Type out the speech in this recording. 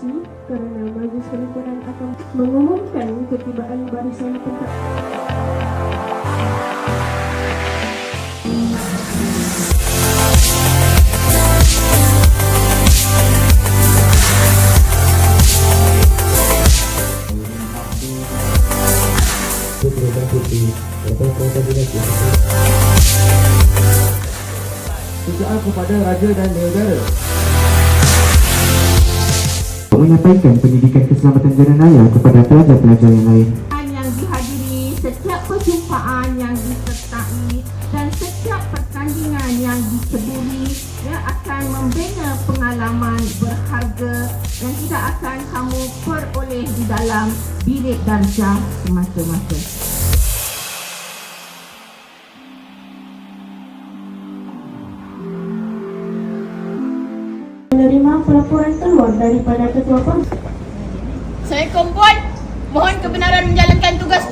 berhenti kerana Majlis Perhimpunan akan mengumumkan ketibaan barisan tempat. Sejak kepada Raja dan Negara menyampaikan pendidikan keselamatan jalan raya kepada pelajar-pelajar yang lain. Yang dihadiri, setiap perjumpaan yang disertai dan setiap pertandingan yang diceburi akan membina pengalaman berharga yang tidak akan kamu peroleh di dalam bilik darjah semata-mata. Menerima pelaporan keluar daripada Ketua Pengadilan. Saya Kompon mohon kebenaran menjalankan tugas